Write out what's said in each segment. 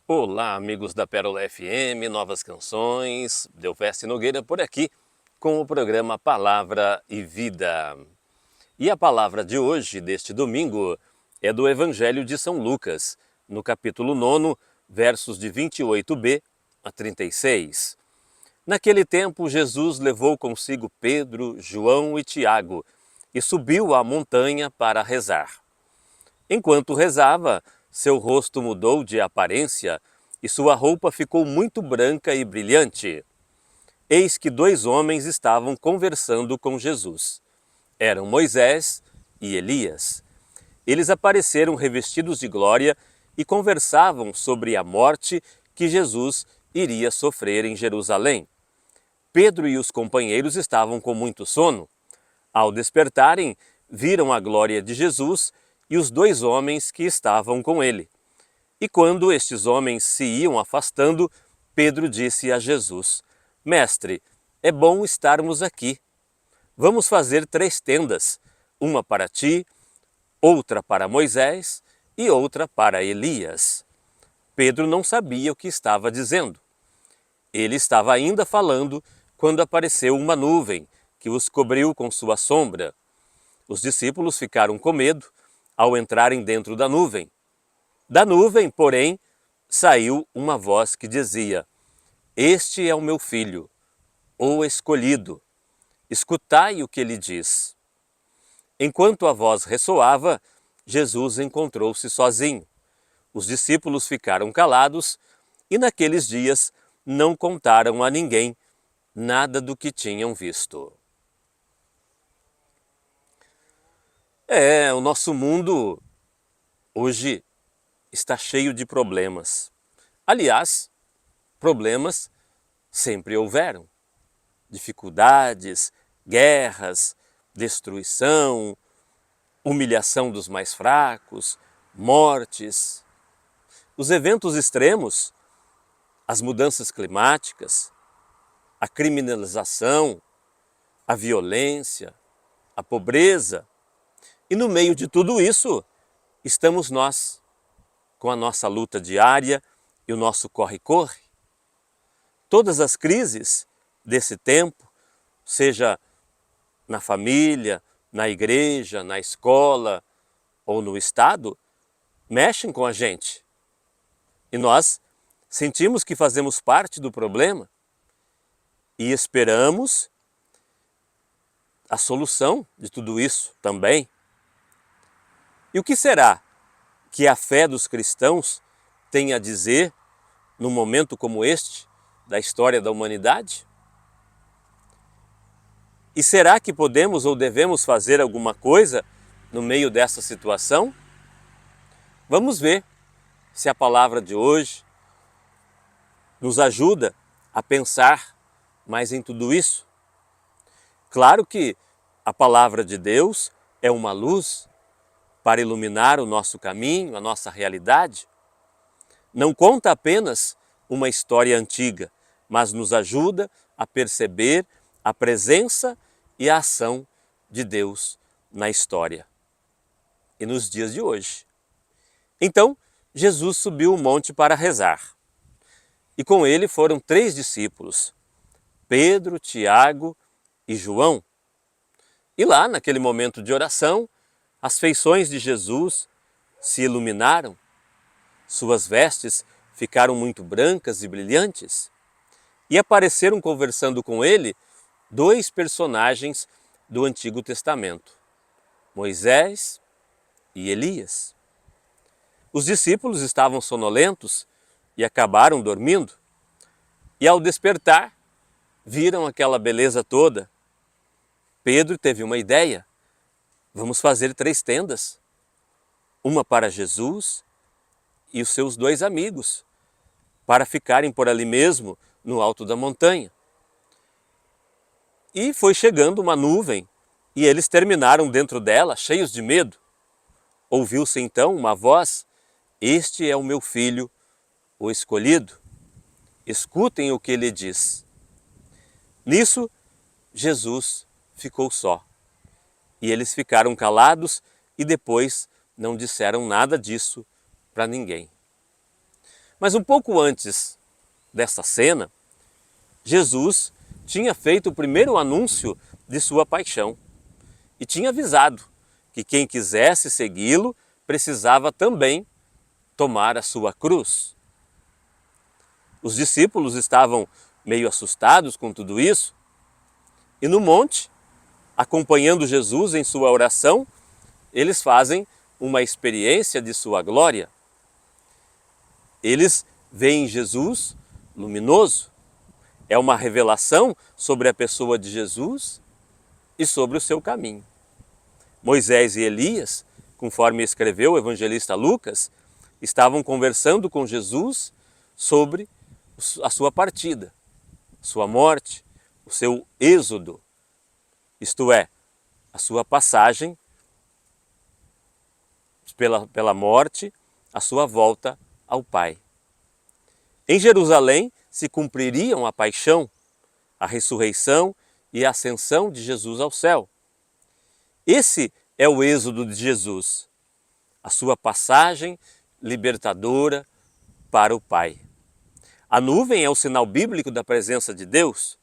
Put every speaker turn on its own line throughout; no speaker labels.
Olá, amigos da Pérola FM, novas canções, Delfeste Nogueira por aqui com o programa Palavra e Vida. E a palavra de hoje, deste domingo, é do Evangelho de São Lucas, no capítulo 9, versos de 28b a 36. Naquele tempo, Jesus levou consigo Pedro, João e Tiago e subiu à montanha para rezar. Enquanto rezava, seu rosto mudou de aparência e sua roupa ficou muito branca e brilhante. Eis que dois homens estavam conversando com Jesus. Eram Moisés e Elias. Eles apareceram revestidos de glória e conversavam sobre a morte que Jesus iria sofrer em Jerusalém. Pedro e os companheiros estavam com muito sono. Ao despertarem, viram a glória de Jesus e os dois homens que estavam com ele. E quando estes homens se iam afastando, Pedro disse a Jesus: Mestre, é bom estarmos aqui. Vamos fazer 3 tendas, uma para ti, outra para Moisés e outra para Elias. Pedro não sabia o que estava dizendo. Ele estava ainda falando quando apareceu uma nuvem que os cobriu com sua sombra. Os discípulos ficaram com medo ao entrarem dentro da nuvem. Da nuvem, porém, saiu uma voz que dizia: Este é o meu filho, o escolhido. Escutai o que ele diz. Enquanto a voz ressoava, Jesus encontrou-se sozinho. Os discípulos ficaram calados e naqueles dias não contaram a ninguém nada do que tinham visto. O nosso mundo hoje está cheio de problemas. Aliás, problemas sempre houveram. Dificuldades, guerras, destruição, humilhação dos mais fracos, mortes. Os eventos extremos, as mudanças climáticas, a criminalização, a violência, a pobreza. E no meio de tudo isso, estamos nós, com a nossa luta diária e o nosso corre-corre. Todas as crises desse tempo, seja na família, na igreja, na escola ou no Estado, mexem com a gente. E nós sentimos que fazemos parte do problema e esperamos a solução de tudo isso também. E o que será que a fé dos cristãos tem a dizer num momento como este da história da humanidade? E será que podemos ou devemos fazer alguma coisa no meio dessa situação? Vamos ver se a palavra de hoje nos ajuda a pensar mais em tudo isso. Claro que a palavra de Deus é uma luz para iluminar o nosso caminho, a nossa realidade. Não conta apenas uma história antiga, mas nos ajuda a perceber a presença e a ação de Deus na história e nos dias de hoje. Então, Jesus subiu o monte para rezar. E com ele foram 3 discípulos, Pedro, Tiago e João. E lá, naquele momento de oração, as feições de Jesus se iluminaram, suas vestes ficaram muito brancas e brilhantes, e apareceram conversando com ele 2 personagens do Antigo Testamento, Moisés e Elias. Os discípulos estavam sonolentos e acabaram dormindo, e ao despertar, viram aquela beleza toda. Pedro teve uma ideia: vamos fazer 3 tendas, uma para Jesus e os seus 2 amigos, para ficarem por ali mesmo, no alto da montanha. E foi chegando uma nuvem, e eles terminaram dentro dela, cheios de medo. Ouviu-se então uma voz: Este é o meu filho, o escolhido. Escutem o que ele diz. Nisso, Jesus ficou só. E eles ficaram calados e depois não disseram nada disso para ninguém. Mas um pouco antes dessa cena, Jesus tinha feito o primeiro anúncio de sua paixão e tinha avisado que quem quisesse segui-lo precisava também tomar a sua cruz. Os discípulos estavam meio assustados com tudo isso e no monte, acompanhando Jesus em sua oração, eles fazem uma experiência de sua glória. Eles veem Jesus luminoso. É uma revelação sobre a pessoa de Jesus e sobre o seu caminho. Moisés e Elias, conforme escreveu o evangelista Lucas, estavam conversando com Jesus sobre a sua partida, sua morte, o seu êxodo, isto é, a sua passagem pela morte, a sua volta ao Pai. Em Jerusalém se cumpririam a paixão, a ressurreição e a ascensão de Jesus ao céu. Esse é o êxodo de Jesus, a sua passagem libertadora para o Pai. A nuvem é o sinal bíblico da presença de Deus,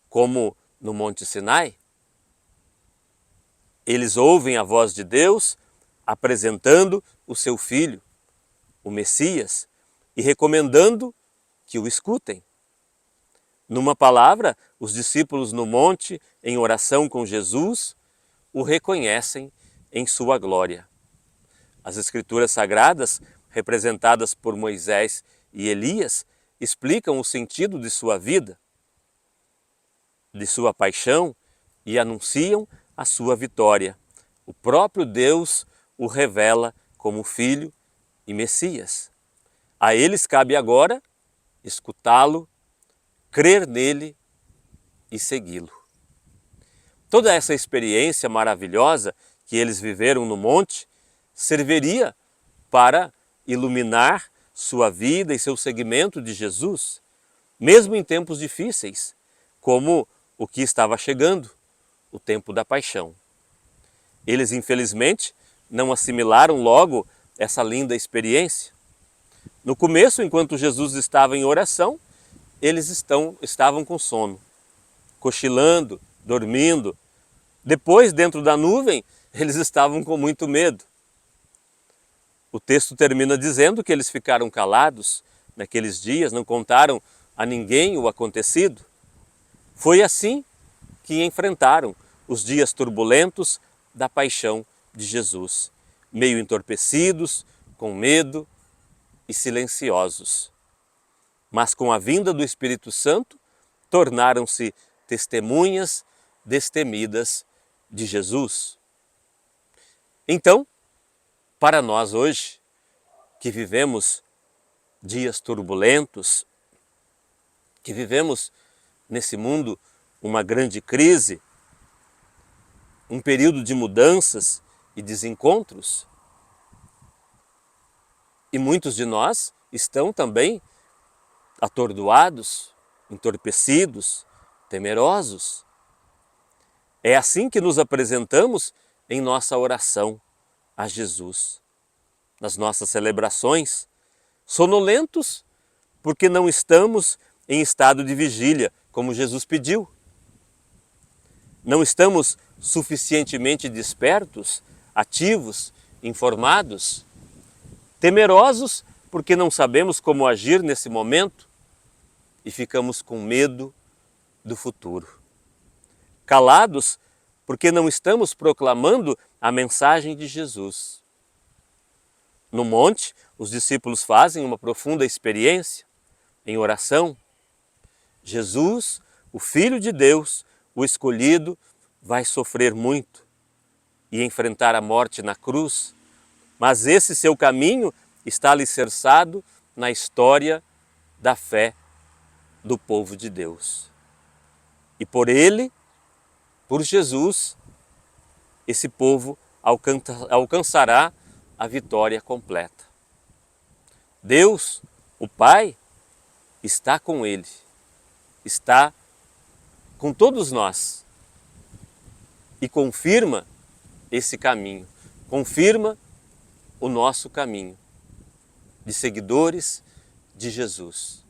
como no Monte Sinai. Eles ouvem a voz de Deus apresentando o seu Filho, o Messias, e recomendando que o escutem. Numa palavra, os discípulos no monte, em oração com Jesus, o reconhecem em sua glória. As Escrituras Sagradas, representadas por Moisés e Elias, explicam o sentido de sua vida, de sua paixão e anunciam a sua vitória. O próprio Deus o revela como Filho e Messias. A eles cabe agora escutá-lo, crer nele e segui-lo. Toda essa experiência maravilhosa que eles viveram no monte serviria para iluminar sua vida e seu seguimento de Jesus, mesmo em tempos difíceis, como o que estava chegando, o tempo da paixão. Eles, infelizmente, não assimilaram logo essa linda experiência. No começo, enquanto Jesus estava em oração, eles estavam com sono, cochilando, dormindo. Depois, dentro da nuvem, eles estavam com muito medo. O texto termina dizendo que eles ficaram calados naqueles dias, não contaram a ninguém o acontecido. Foi assim que enfrentaram os dias turbulentos da paixão de Jesus, meio entorpecidos, com medo e silenciosos. Mas com a vinda do Espírito Santo, tornaram-se testemunhas destemidas de Jesus. Então, para nós hoje, que vivemos dias turbulentos, que vivemos nesse mundo uma grande crise, um período de mudanças e desencontros, e muitos de nós estão também atordoados, entorpecidos, temerosos. É assim que nos apresentamos em nossa oração a Jesus, nas nossas celebrações, sonolentos porque não estamos em estado de vigília, como Jesus pediu. Não estamos suficientemente despertos, ativos, informados, temerosos porque não sabemos como agir nesse momento e ficamos com medo do futuro. Calados porque não estamos proclamando a mensagem de Jesus. No monte, os discípulos fazem uma profunda experiência em oração. Jesus, o Filho de Deus, o escolhido, vai sofrer muito e enfrentar a morte na cruz, mas esse seu caminho está alicerçado na história da fé do povo de Deus. E por ele, por Jesus, esse povo alcançará a vitória completa. Deus, o Pai, está com ele, está com todos nós e confirma esse caminho, confirma o nosso caminho de seguidores de Jesus.